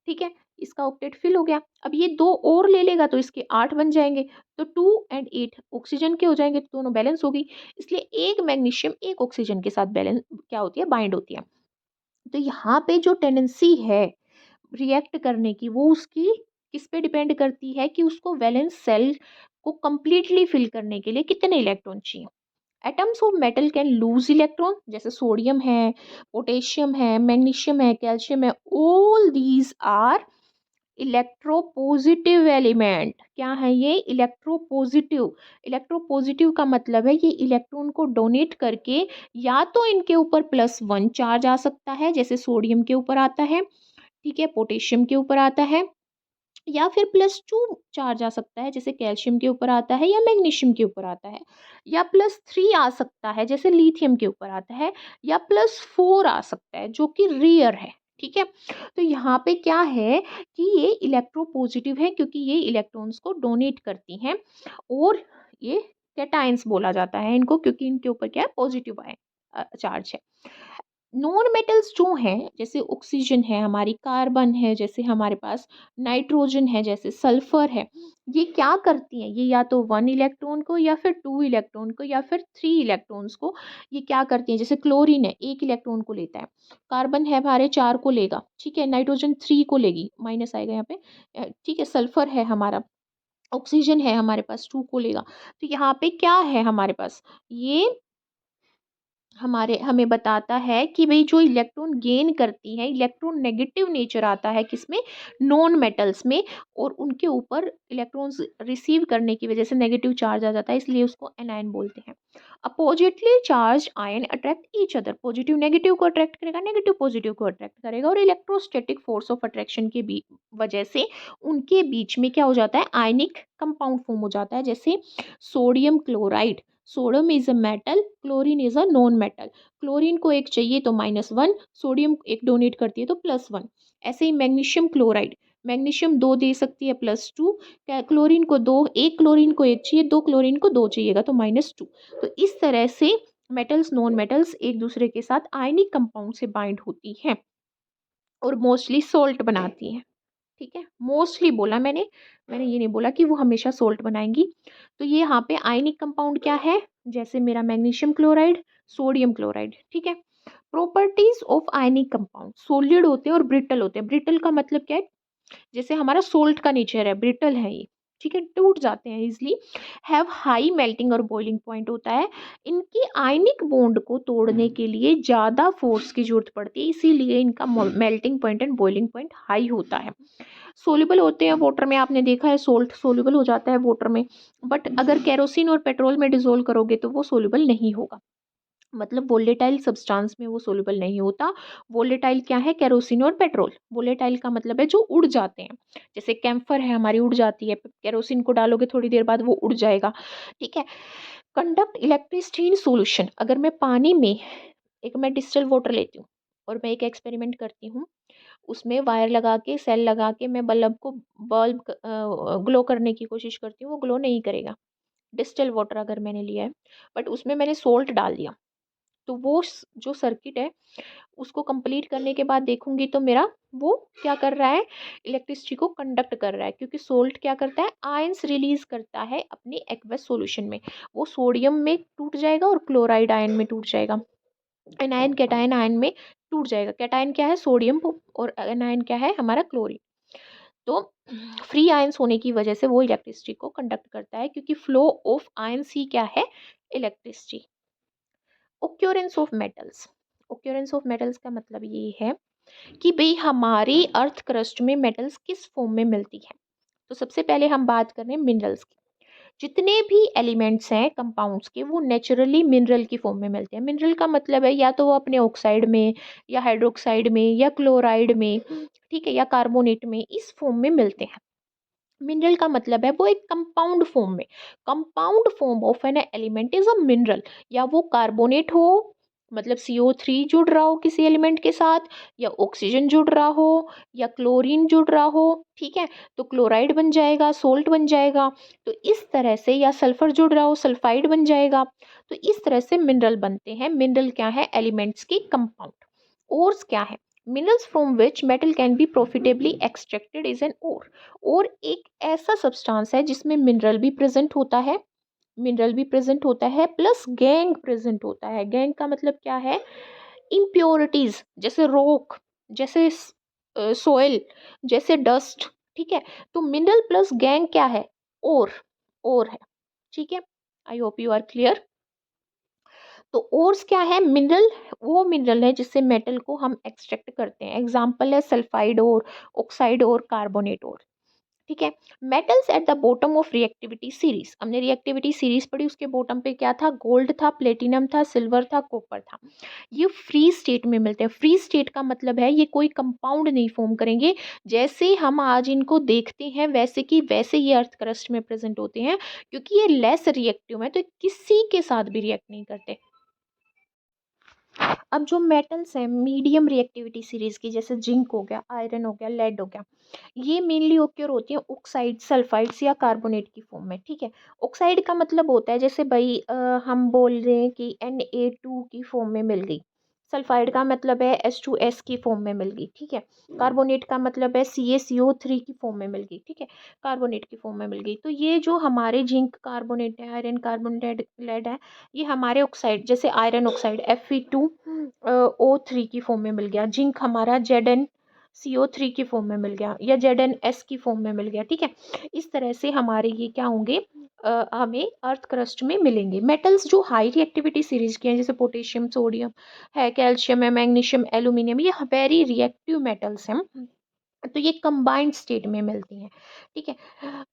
ठीक है, इसका ऑक्टेट फिल हो गया, अब ये 2 और ले लेगा तो इसके 8 बन जाएंगे, तो 2 और 8 ऑक्सीजन के हो जाएंगे, तो दोनों बैलेंस हो गई। इसलिए एक मैग्नीशियम एक ऑक्सीजन के साथ बैलेंस क्या होती है, बाइंड होती है। तो यहाँ पे जो टेंडेंसी है रिएक्ट करने की, वो उसकी किस पे डिपेंड करती है कि उसको वैलेंस सेल को कंप्लीटली फिल करने के लिए कितने इलेक्ट्रॉन चाहिए। Atoms of metal can lose electron, जैसे सोडियम है, पोटेशियम है, मैग्नीशियम है, कैल्शियम है, all these are electropositive element. क्या है ये, इलेक्ट्रोपॉजिटिव। इलेक्ट्रोपॉजिटिव का मतलब है ये इलेक्ट्रॉन को डोनेट करके या तो इनके ऊपर +1 चार्ज आ सकता है, जैसे सोडियम के ऊपर आता है, ठीक है, पोटेशियम के ऊपर आता है, या फिर +2 चार्ज आ सकता है, जैसे कैल्शियम के ऊपर आता है या मैग्नीशियम के ऊपर आता है, या +3 आ सकता है, जैसे लिथियम के ऊपर आता है, या +4 आ सकता है, जो कि रेयर है। ठीक है, तो यहाँ पे क्या है कि ये इलेक्ट्रोपॉजिटिव है क्योंकि ये इलेक्ट्रॉन्स को डोनेट करती हैं, और ये कैटायंस बोला जाता है इनको, क्योंकि इनके ऊपर क्या है, पॉजिटिव चार्ज है। नॉन मेटल्स जो हैं जैसे ऑक्सीजन है हमारी, कार्बन है जैसे हमारे पास, नाइट्रोजन है जैसे सल्फर है, ये क्या करती हैं, ये या तो 1 इलेक्ट्रॉन को या फिर 2 इलेक्ट्रॉन को या फिर 3 इलेक्ट्रॉन्स को ये क्या करती हैं, जैसे क्लोरीन है 1 इलेक्ट्रॉन को लेता है, कार्बन है हमारे 4 को लेगा, ठीक है, नाइट्रोजन 3 को लेगी, माइनस आएगा यहाँ पे, ठीक है, सल्फर है हमारा, ऑक्सीजन है हमारे पास 2 को लेगा। तो यहाँ पे क्या है हमारे पास, ये हमारे हमें बताता है कि भई जो इलेक्ट्रॉन गेन करती हैं, इलेक्ट्रॉन नेगेटिव नेचर आता है किसमें, नॉन मेटल्स में, और उनके ऊपर इलेक्ट्रॉन्स रिसीव करने की वजह से नेगेटिव चार्ज आ जाता है, इसलिए उसको एनायन बोलते हैं। Oppositely charge ion attract each other, positive negative को अट्रैक्ट करेगा, नेगेटिव पॉजिटिव को अट्रैक्ट करेगा, और इलेक्ट्रोस्टैटिक फोर्स ऑफ अट्रैक्शन के वजह से उनके बीच में क्या हो जाता है, आयनिक कंपाउंड फॉर्म हो जाता है, जैसे sodium chloride, sodium is a metal, chlorine is a non metal, chlorine को एक चाहिए तो -1, सोडियम एक डोनेट करती है तो +1। ऐसे ही मैग्नीशियम क्लोराइड, मैग्नीशियम 2 दे सकती है +2, क्लोरीन को 2, एक क्लोरीन को एक चाहिए, 2 क्लोरीन को 2 चाहिएगा तो -2। तो इस तरह से मेटल्स नॉन मेटल्स एक दूसरे के साथ आयनिक कंपाउंड से बाइंड होती हैं और मोस्टली सोल्ट बनाती हैं। ठीक है, मोस्टली बोला मैंने ये नहीं बोला कि वो हमेशा सोल्ट बनाएंगी। तो ये यहाँ पे आयनिक कंपाउंड क्या है, जैसे मेरा मैग्नीशियम क्लोराइड, सोडियम क्लोराइड, ठीक है। Properties of ionic compound, solid होते हैं और ब्रिटल होते हैं। ब्रिटल का मतलब क्या है, जैसे हमारा सोल्ट का नेचर है, ब्रिटल है ये, ठीक है, टूट जाते हैं इजिली, हैव हाई मेल्टिंग और बॉइलिंग पॉइंट होता है। इनकी आयनिक बॉन्ड को तोड़ने के लिए ज़्यादा फोर्स की जरूरत पड़ती है, इसीलिए इनका melting point and boiling point high होता है। सोल्यूबल होते हैं वाटर में, आपने देखा है सोल्ट सोल्यूबल हो जाता है वाटर में, बट अगर केरोसिन और पेट्रोल में डिजोल्व करोगे तो वो सोल्यूबल नहीं होगा, मतलब वोलेटाइल सब्सटेंस में वो सोल्यूबल नहीं होता। वोलेटाइल क्या है, केरोसिन और पेट्रोल, वोलेटाइल का मतलब है जो उड़ जाते हैं, जैसे कैम्फर है हमारी उड़ जाती है, केरोसिन को डालोगे थोड़ी देर बाद वो उड़ जाएगा, ठीक है। कंडक्ट इलेक्ट्रिसिटी इन सॉल्यूशन, अगर मैं पानी में, एक मैं डिस्टिल वाटर लेती हूँ और मैं एक एक्सपेरिमेंट करती हूँ, उसमें वायर लगा के, सेल लगा के मैं बल्ब ग्लो करने की कोशिश करती हूँ, वो ग्लो नहीं करेगा, डिस्टिल वाटर अगर मैंने लिया है, बट उसमें मैंने सोल्ट डाल दिया, तो वो जो सर्किट है उसको कंप्लीट करने के बाद देखूंगी तो मेरा वो क्या कर रहा है, इलेक्ट्रिसिटी को कंडक्ट कर रहा है, क्योंकि सोल्ट क्या करता है, आयंस रिलीज करता है अपनी एक्वस सॉल्यूशन में, वो सोडियम में टूट जाएगा और क्लोराइड आयन में टूट जाएगा, एनायन कैटायन आयन में टूट जाएगा। कैटायन क्या है, सोडियम, और एनायन क्या है हमारा, क्लोरीन। तो फ्री आयंस होने की वजह से वो इलेक्ट्रिसिटी को कंडक्ट करता है, क्योंकि फ्लो ऑफ आयंस ही क्या है, electricity. Occurrence of metals, occurrence of metals का मतलब ये है कि भाई हमारी अर्थ क्रस्ट में मेटल्स किस फॉर्म में मिलती है। तो सबसे पहले हम बात कर रहे हैं मिनरल्स की। जितने भी एलिमेंट्स हैं कंपाउंड्स के, वो नेचुरली मिनरल की फॉर्म में मिलते हैं। मिनरल का मतलब है या तो वो अपने ऑक्साइड में, या हाइड्रोक्साइड में, या क्लोराइड में, ठीक है, या कार्बोनेट में, इस फॉर्म में मिलते हैं। मिनरल का मतलब है वो एक कंपाउंड फॉर्म में, compound form of an element is a mineral, या वो कार्बोनेट हो, मतलब CO3 जुड़ रहा हो किसी एलिमेंट के साथ, या ऑक्सीजन जुड़ रहा हो, या क्लोरीन जुड़ रहा हो, ठीक है, तो क्लोराइड बन जाएगा, सोल्ट बन जाएगा। तो इस तरह से, या सल्फर जुड़ रहा हो, सल्फाइड बन जाएगा। तो इस तरह से मिनरल बनते हैं। मिनरल क्या है, एलिमेंट्स की कंपाउंड। ओर्स क्या है, minerals from which metal can be profitably extracted is an ore. और एक ऐसा सब्सटेंस है जिसमें मिनरल भी प्रेजेंट होता है, मिनरल भी प्रेजेंट होता है प्लस गैंग प्रेजेंट होता है। गैंग का मतलब क्या है, इम्प्योरिटीज, जैसे रॉक, जैसे सोइल, जैसे डस्ट, ठीक है। तो मिनरल प्लस गैंग क्या है, और और है, ठीक है। I hope you are clear. तो ओर्स क्या है, मिनरल, वो मिनरल है जिससे मेटल को हम एक्सट्रैक्ट करते हैं। एग्जाम्पल है सल्फाइड और, ऑक्साइड और, कार्बोनेट और, ठीक है। Metals at the bottom of reactivity series, हमने रिएक्टिविटी सीरीज पढ़ी, उसके बॉटम पे क्या था, गोल्ड था, प्लेटिनम था, सिल्वर था, कॉपर था। ये फ्री स्टेट में मिलते हैं। फ्री स्टेट का मतलब है ये कोई कंपाउंड नहीं फॉर्म करेंगे, जैसे हम आज इनको देखते हैं वैसे की वैसे ये अर्थ क्रस्ट में प्रेजेंट होते हैं, क्योंकि ये लेस रिएक्टिव है, तो किसी के साथ भी रिएक्ट नहीं करते। अब जो मेटल्स हैं मीडियम रिएक्टिविटी सीरीज की, जैसे जिंक हो गया, आयरन हो गया, लेड हो गया, ये मेनली ओक्योर होती हैं ऑक्साइड, सल्फाइड्स या कार्बोनेट की फॉर्म में, ठीक है। ऑक्साइड का मतलब होता है जैसे भाई हम बोल रहे हैं कि Na2 की फॉर्म में मिल गई, सल्फाइड का मतलब है H2S की फॉर्म में मिल गई, ठीक है। कार्बोनेट का मतलब है CaCO3 की फॉर्म में मिल गई, ठीक है, कार्बोनेट की फॉर्म में मिल गई। तो ये जो हमारे जिंक कार्बोनेट है, आयरन कार्बोनेट लेड है, ये हमारे ऑक्साइड जैसे आयरन ऑक्साइड Fe2O3 की फॉर्म में मिल गया, जिंक हमारा ZnCO3 की फॉर्म में मिल गया या ZnS की फॉर्म में मिल गया, ठीक है। इस तरह से हमारे ये क्या होंगे, हमें अर्थ क्रस्ट में मिलेंगे। मेटल्स जो हाई रिएक्टिविटी सीरीज के हैं जैसे पोटेशियम, सोडियम है, कैल्शियम है, मैग्नीशियम, एल्यूमिनियम, ये वेरी रिएक्टिव मेटल्स हैं, तो ये कंबाइंड स्टेट में मिलती हैं, ठीक है।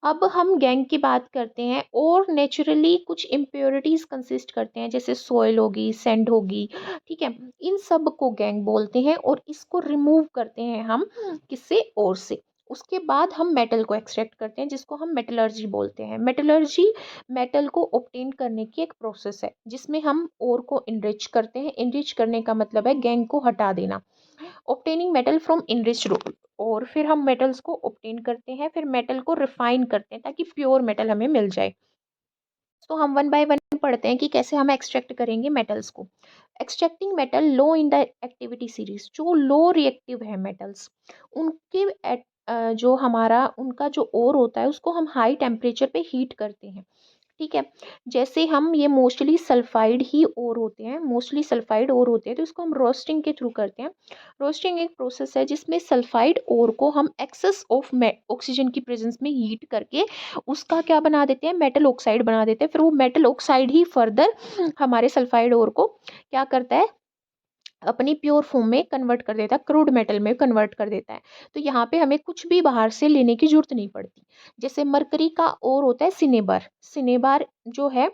अब हम गैंग की बात करते हैं, और नेचुरली कुछ इम्प्योरिटीज कंसिस्ट करते हैं जैसे सॉइल होगी, सैंड होगी, ठीक है। इन सब को गैंग बोलते हैं, और इसको रिमूव करते हैं हम किससे, और से। उसके बाद हम मेटल को एक्सट्रैक्ट करते हैं जिसको हम मेटलर्जी बोलते हैं। मेटलर्जी मेटल को ऑब्टेन करने की एक प्रोसेस है जिसमें हम ओर को इनरिच करते हैं। इनरिच करने का मतलब है गैंग को हटा देना। Obtaining metal from enriched road, और फिर हम मेटल्स को ऑब्टेन करते हैं, फिर मेटल को रिफाइन करते हैं ताकि प्योर मेटल हमें मिल जाए। तो हम वन बाय वन पढ़ते हैं कि कैसे हम एक्सट्रैक्ट करेंगे मेटल्स को। Extracting metal low in the activity series, जो लो रिएक्टिव है मेटल्स, उनके जो हमारा उनका जो ओर होता है उसको हम हाई टेम्परेचर पे हीट करते हैं, ठीक है। जैसे हम ये मोस्टली सल्फाइड ही ओर होते हैं, मोस्टली सल्फाइड ओर होते हैं, तो इसको हम रोस्टिंग के थ्रू करते हैं। रोस्टिंग एक प्रोसेस है जिसमें सल्फाइड ओर को हम एक्सेस ऑफ ऑक्सीजन की प्रेजेंस में हीट करके उसका क्या बना देते हैं, मेटल ऑक्साइड बना देते हैं। फिर वो मेटल ऑक्साइड ही फर्दर हमारे सल्फाइड ओर को क्या करता है, अपनी प्योर फॉर्म में कन्वर्ट कर देता है, क्रूड मेटल में कन्वर्ट कर देता है। तो यहाँ पे हमें कुछ भी बाहर से लेने की जरूरत नहीं पड़ती। जैसे मरकरी का ओर होता है सिनेबर, सिनेबार जो है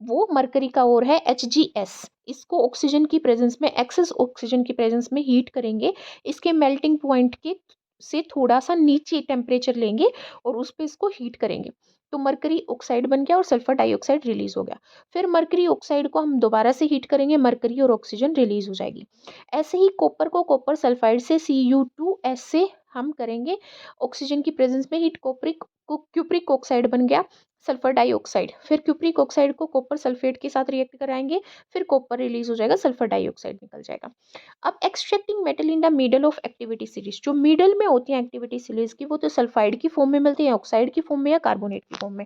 वो मरकरी का ओर है HgS। इसको ऑक्सीजन की प्रेजेंस में, एक्सेस ऑक्सीजन की प्रेजेंस में हीट करेंगे, इसके मेल्टिंग पॉइंट के से थोड़ा सा नीचे टेम्परेचर लेंगे और उस पर इसको हीट करेंगे, तो मरकरी ऑक्साइड बन गया और सल्फर डाइऑक्साइड रिलीज हो गया। फिर मरकरी ऑक्साइड को हम दोबारा से हीट करेंगे, मरकरी और ऑक्सीजन रिलीज हो जाएगी। ऐसे ही कॉपर को कॉपर सल्फाइड से Cu2S से हम करेंगे, ऑक्सीजन की प्रेजेंस में हीट, क्यूप्रिक ऑक्साइड बन गया सल्फर डाइऑक्साइड। फिर क्यूप्रिक ऑक्साइड को कॉपर सल्फेट के साथ रिएक्ट कराएंगे, फिर कॉपर रिलीज हो जाएगा, सल्फर डाइऑक्साइड निकल जाएगा। अब extracting metal in the middle of activity series, जो मिडल में होती है एक्टिविटी सीरीज की, वो तो सल्फाइड की फॉर्म में मिलती है, ऑक्साइड की फॉर्म में या कार्बोनेट की फॉर्म में।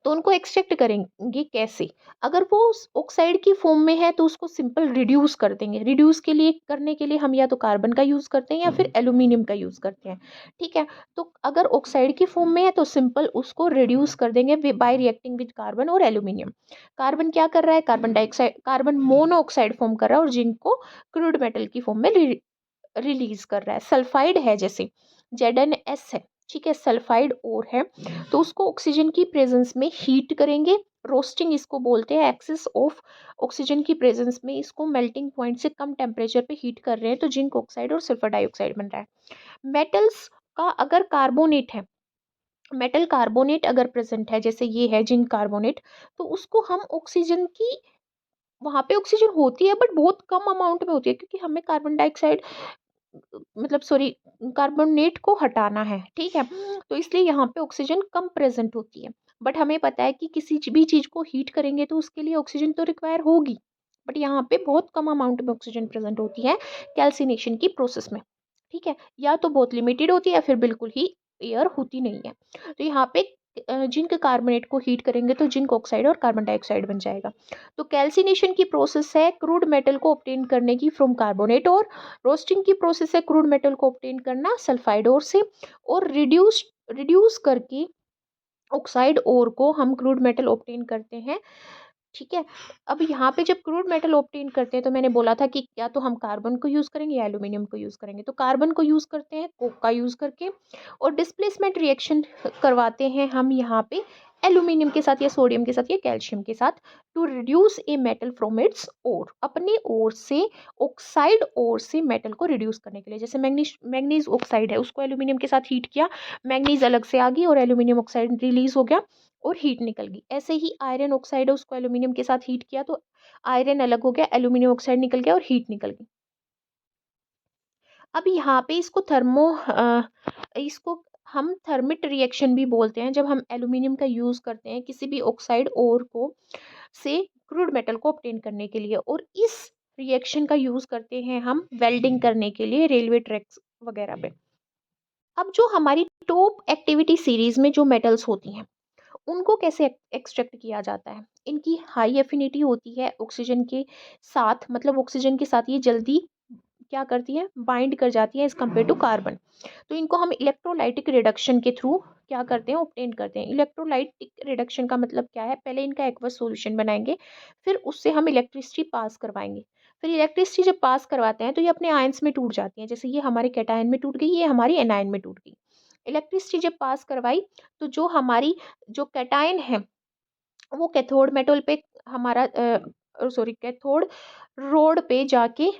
तो उनको एक्सट्रैक्ट करेंगे कैसे, अगर वो ऑक्साइड की फॉर्म में है तो उसको सिंपल रिड्यूस कर देंगे। रिड्यूस के लिए करने के लिए हम या तो कार्बन का यूज़ करते हैं या फिर एल्यूमिनियम का यूज़ करते हैं, ठीक है। तो अगर ऑक्साइड की फॉर्म में है तो सिंपल उसको रिड्यूस कर देंगे बाय रिएक्टिंग विद कार्बन और एल्यूमिनियम। कार्बन क्या कर रहा है, carbon dioxide, carbon monoxide form कर रहा है और जिंक को क्रूड मेटल की फॉर्म में रिलीज कर रहा है। सल्फाइड है जैसे ZnS है, ठीक है, सल्फाइड और है, तो उसको ऑक्सीजन की प्रेजेंस में हीट करेंगे, रोस्टिंग इसको बोलते हैं। एक्सेस ऑफ ऑक्सीजन की प्रेजेंस में इसको मेल्टिंग पॉइंट से कम टेम्परेचर पे हीट कर रहे हैं, तो जिंक ऑक्साइड और सल्फर डाइऑक्साइड बन रहा है। मेटल्स का अगर कार्बोनेट है, मेटल कार्बोनेट अगर प्रेजेंट है जैसे ये है जिंक कार्बोनेट, तो उसको हम ऑक्सीजन की, वहां पे ऑक्सीजन होती है बट बहुत कम अमाउंट में होती है, क्योंकि हमें कार्बन डाइऑक्साइड मतलब सॉरी कार्बोनेट को हटाना है, ठीक है। तो इसलिए यहाँ पे ऑक्सीजन कम प्रेजेंट होती है, बट हमें पता है कि किसी भी चीज को हीट करेंगे तो उसके लिए ऑक्सीजन तो रिक्वायर होगी, बट यहाँ पे बहुत कम अमाउंट में ऑक्सीजन प्रेजेंट होती है कैल्सिनेशन की प्रोसेस में, ठीक है। या तो बहुत लिमिटेड होती है या फिर बिल्कुल ही एयर होती नहीं है। तो यहाँ पे जिंक कार्बोनेट को हीट करेंगे तो जिंक ऑक्साइड और कार्बन डाइऑक्साइड बन जाएगा। तो कैल्सिनेशन की प्रोसेस है क्रूड मेटल को ऑब्टेन करने की फ्रॉम कार्बोनेट, और रोस्टिंग की प्रोसेस है क्रूड मेटल को ऑब्टेन करना सल्फाइड ओर से, और रिड्यूस करके ऑक्साइड ओर को हम क्रूड मेटल ऑब्टेन करते हैं, ठीक है। अब यहाँ पे जब क्रूड मेटल ऑब्टेन करते हैं तो मैंने बोला था कि या तो हम कार्बन को यूज़ करेंगे या एल्यूमिनियम को यूज़ करेंगे। तो कार्बन को यूज़ करते हैं कोक का यूज़ करके, और डिस्प्लेसमेंट रिएक्शन करवाते हैं हम यहाँ पे एल्यूमिनियम के साथ या सोडियम के साथ या कैल्शियम के साथ, to reduce a metal from its ore, अपने ओर से ऑक्साइड ओर से मेटल को रिड्यूस करने के लिए। जैसे मैग्नीज ऑक्साइड है, उसको एल्यूमिनियम के साथ हीट किया, मैग्नीज अलग से आ गई और एल्यूमिनियम ऑक्साइड रिलीज हो गया और हीट निकल गई। ऐसे ही आयरन ऑक्साइड है, उसको एल्यूमिनियम के साथ हीट किया तो आयरन अलग हो गया, एल्यूमिनियम ऑक्साइड निकल गया और हीट निकल गई। अब यहाँ पे इसको हम थर्मिट रिएक्शन भी बोलते हैं, जब हम एल्यूमिनियम का यूज़ करते हैं किसी भी ऑक्साइड ओर को से क्रूड मेटल को ऑब्टेन करने के लिए। और इस रिएक्शन का यूज़ करते हैं हम वेल्डिंग करने के लिए रेलवे ट्रैक्स वगैरह पे। अब जो हमारी टॉप एक्टिविटी सीरीज़ में जो मेटल्स होती हैं, उनको कैसे एक्सट्रैक्ट किया जाता है? इनकी हाई एफिनिटी होती है ऑक्सीजन के साथ, मतलब ऑक्सीजन के साथ ये जल्दी क्या करती है, बाइंड कर जाती है एज़ कम्पेयर टू कार्बन। तो इनको हम इलेक्ट्रोलाइटिक रिडक्शन के थ्रू क्या करते हैं, ऑब्टेन करते हैं। इलेक्ट्रोलाइटिक रिडक्शन का मतलब क्या है, पहले इनका एक्वस सॉल्यूशन बनाएँगे, फिर उससे हम इलेक्ट्रिसिटी पास करवाएँगे। फिर इलेक्ट्रिसिटी जब पास करवाते हैं तो ये अपने आयन्स में टूट जाती हैं। जैसे ये हमारे कैटायन में टूट गई, ये हमारी एनायन में टूट गई। इलेक्ट्रिसिटी जब पास करवाई तो जो हमारी जो कैटायन है वो कैथोड मेटल पे हमारा सॉरी कैथोड रोड पे जाके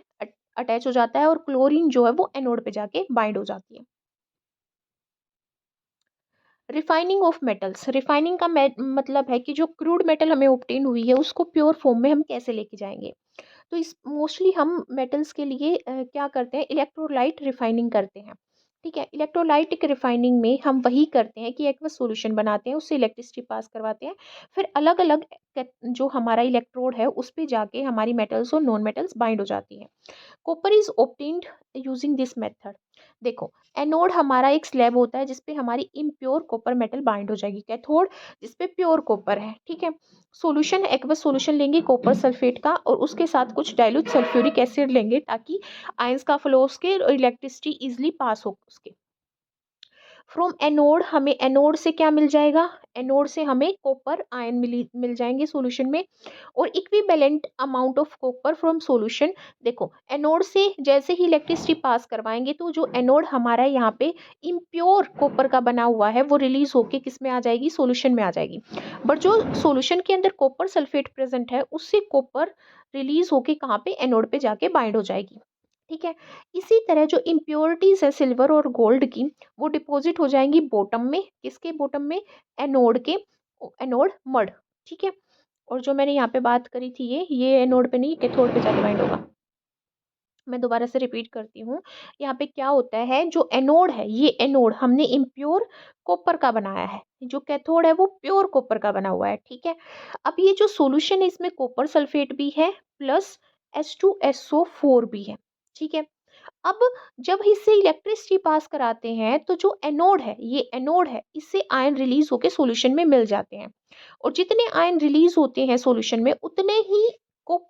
अटैच हो जाता है और क्लोरीन जो है वो एनोड पे जाके बाइंड हो जाती है। रिफाइनिंग ऑफ मेटल्स, रिफाइनिंग का मतलब है कि जो क्रूड मेटल हमें ऑब्टेन हुई है उसको प्योर फॉर्म में हम कैसे लेके जाएंगे। तो इस मोस्टली हम मेटल्स के लिए क्या करते हैं, इलेक्ट्रोलाइट रिफाइनिंग करते हैं। ठीक है, इलेक्ट्रोलाइटिक रिफाइनिंग में हम वही करते हैं कि एक्वस सॉल्यूशन बनाते हैं, उससे इलेक्ट्रिसिटी पास करवाते हैं, फिर अलग अलग जो हमारा इलेक्ट्रोड है उस पे जाके हमारी मेटल्स और नॉन मेटल्स बाइंड हो जाती हैं। Copper is obtained using this method. देखो, एनोड हमारा एक स्लैब होता है जिसपे हमारी इम्प्योर कॉपर मेटल बाइंड हो जाएगी, कैथोड जिसपे प्योर कॉपर है। ठीक है, सॉल्यूशन एक्वस सॉल्यूशन लेंगे कॉपर सल्फेट का और उसके साथ कुछ डाइल्यूट सल्फ्यूरिक एसिड लेंगे ताकि आयंस का फ्लो उसके और इलेक्ट्रिसिटी इजिली पास हो उसके। फ्रॉम एनोड हमें एनोड से क्या मिल जाएगा, एनोड से हमें कॉपर आयन मिल जाएंगे सॉल्यूशन में और equivalent amount of copper from solution. देखो, एनोड से जैसे ही इलेक्ट्रिसिटी पास करवाएंगे तो जो एनोड हमारा यहाँ पे इम्प्योर कॉपर का बना हुआ है वो रिलीज होके किस में आ जाएगी, सॉल्यूशन में आ जाएगी। बट जो सॉल्यूशन के अंदर कॉपर सल्फेट प्रेजेंट है उससे कॉपर रिलीज होके कहाँ पे, एनोड पे जाके बाइंड हो जाएगी। ठीक है, इसी तरह जो इम्प्योरिटीज है सिल्वर और गोल्ड की वो डिपॉजिट हो जाएंगी बॉटम में, किसके बॉटम में, एनोड के, एनोड मड। ठीक है, और जो मैंने यहाँ पे बात करी थी ये एनोड पे नहीं, कैथोड पे जाके बाइंड होगा। मैं दोबारा से रिपीट करती हूँ, यहाँ पे क्या होता है, जो एनोड है ये एनोड हमने इम्प्योर कॉपर का बनाया है, जो कैथोड है वो प्योर कॉपर का बना हुआ है। ठीक है, अब ये जो सॉल्यूशन है इसमें कॉपर सल्फेट भी है प्लस H2SO4 भी है। ठीक है, अब जब इससे इलेक्ट्रिसिटी पास कराते हैं तो जो एनोड है, ये एनोड है, इससे आयन रिलीज होकर सॉल्यूशन में मिल जाते हैं और जितने आयन रिलीज होते हैं सॉल्यूशन में को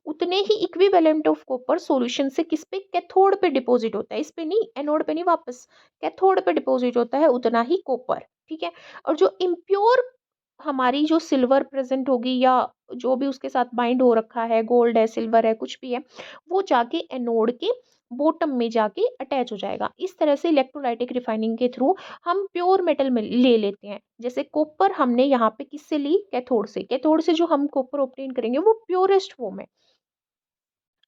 उतने ही इक्विवेलेंट ऑफ कॉपर सॉल्यूशन से किस पे, कैथोड पे डिपॉजिट होता है, इस पे नहीं, एनोड पे नहीं, वापस कैथोड पे डिपॉजिट होता है उतना ही कॉपर। ठीक है, और जो इम्प्योर हमारी जो सिल्वर प्रेजेंट होगी या जो भी उसके साथ बाइंड हो रखा है, गोल्ड है, सिल्वर है, कुछ भी है, वो जाके एनोड के बॉटम में जाके अटैच हो जाएगा। इस तरह से इलेक्ट्रोलाइटिक रिफाइनिंग के थ्रू हम प्योर मेटल में ले लेते हैं। जैसे कॉपर हमने यहाँ पे किससे ली, कैथोड से, कैथोड से जो हम कॉपर ऑब्टेन करेंगे वो प्योरेस्ट फॉर्म है।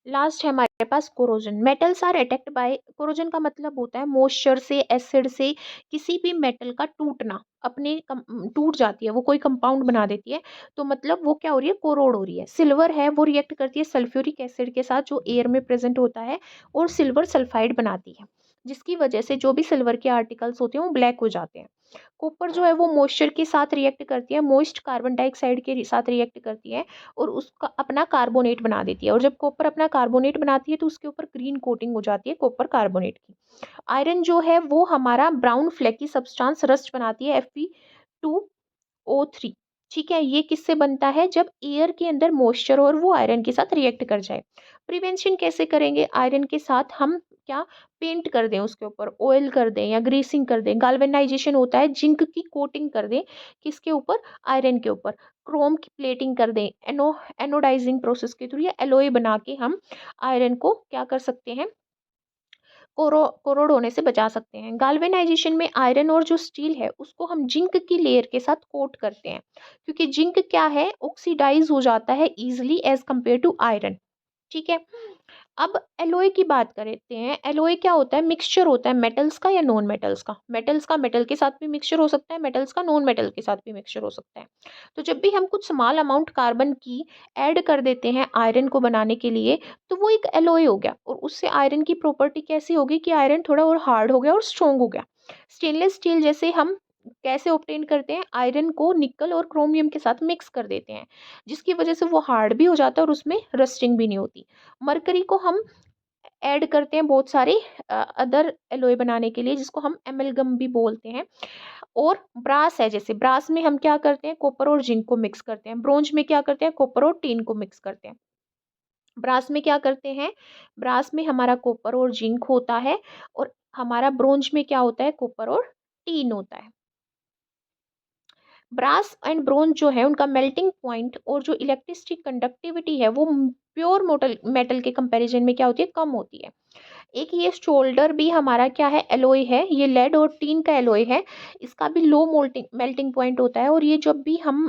लास्ट है हमारे पास corrosion. Metals are attacked by corrosion का मतलब होता है मॉइस्चर से, एसिड से किसी भी मेटल का टूटना, टूट जाती है वो, कोई कंपाउंड बना देती है, तो मतलब वो क्या हो रही है, कोरोड हो रही है। सिल्वर है वो रिएक्ट करती है सल्फ्यूरिक एसिड के साथ जो एयर में प्रेजेंट होता है और सिल्वर सल्फाइड बनाती है, जिसकी वजह से जो भी सिल्वर के आर्टिकल्स होते हैं वो ब्लैक हो जाते हैं। कॉपर जो है वो मॉइस्चर के साथ रिएक्ट करती है, मॉइस्ट कार्बन डाइऑक्साइड के साथ रिएक्ट करती है और उसका अपना कार्बोनेट बना देती है, और जब कॉपर अपना कार्बोनेट बनाती है तो उसके ऊपर ग्रीन कोटिंग हो जाती है कॉपर कार्बोनेट की। आयरन जो है वो हमारा ब्राउन फ्लैकी सब्सटेंस रस्ट बनाती है Fe2O3। ठीक है, ये किससे बनता है, जब एयर के अंदर मॉइस्चर और वो आयरन के साथ रिएक्ट कर जाए। प्रिवेंशन कैसे करेंगे, आयरन के साथ हम क्या, पेंट कर दें उसके ऊपर, ऑयल कर दें या ग्रीसिंग कर दें। गाल्वेनाइजेशन होता है, जिंक की कोटिंग कर दें किसके ऊपर, आयरन के ऊपर। क्रोम की प्लेटिंग कर दें एनोडाइजिंग प्रोसेस के थ्रू, या एलोय बना के हम आयरन को क्या कर सकते हैं, कोरोड होने से बचा सकते हैं। गाल्वेनाइजेशन में आयरन और जो स्टील है उसको हम जिंक की लेयर के साथ कोट करते हैं, क्योंकि जिंक क्या है, ऑक्सीडाइज हो जाता है easily as compare to iron. ठीक है, अब एलोय की बात करते हैं। एलोय क्या होता है, मिक्सचर होता है मेटल्स का या नॉन मेटल्स का। मेटल्स का मेटल के साथ भी मिक्सचर हो सकता है, मेटल्स का नॉन मेटल के साथ भी मिक्सचर हो सकता है। तो जब भी हम कुछ स्मॉल अमाउंट कार्बन की ऐड कर देते हैं आयरन को बनाने के लिए तो वो एक एलोय हो गया, और उससे आयरन की प्रॉपर्टी कैसी होगी कि आयरन थोड़ा और हार्ड हो गया और स्ट्रॉन्ग हो गया। स्टेनलेस स्टील जैसे हम कैसे ऑब्टेन करते हैं, आयरन को निकल और क्रोमियम के साथ मिक्स कर देते हैं, जिसकी वजह से वो हार्ड भी हो जाता है और उसमें रस्टिंग भी नहीं होती। मरकरी को हम ऐड करते हैं बहुत सारे अदर एलॉय बनाने के लिए, जिसको हम एमलगम भी बोलते हैं। और ब्रास है, जैसे ब्रास में हम क्या करते हैं, कॉपर और जिंक को मिक्स करते हैं। ब्रोंज में क्या करते हैं, कॉपर और टीन को मिक्स करते हैं। ब्रास में क्या करते हैं, ब्रास में हमारा कॉपर और जिंक होता है, और हमारा ब्रोंज में क्या होता है, कॉपर और टीन होता है। ब्रास एंड ब्रोंज जो है उनका मेल्टिंग पॉइंट और जो इलेक्ट्रिसिटी कंडक्टिविटी है वो प्योर मोटल मेटल के कंपैरिजन में क्या होती है, कम होती है। एक ये शोल्डर भी हमारा क्या है, एलॉय है, ये लेड और टीन का एलॉय है। इसका भी लो मोल्टिंग मेल्टिंग पॉइंट होता है, और ये जब भी हम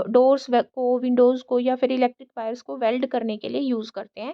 डोर्स को, विंडोज़ को या फिर इलेक्ट्रिक वायर्स को वेल्ड करने के लिए यूज़ करते हैं,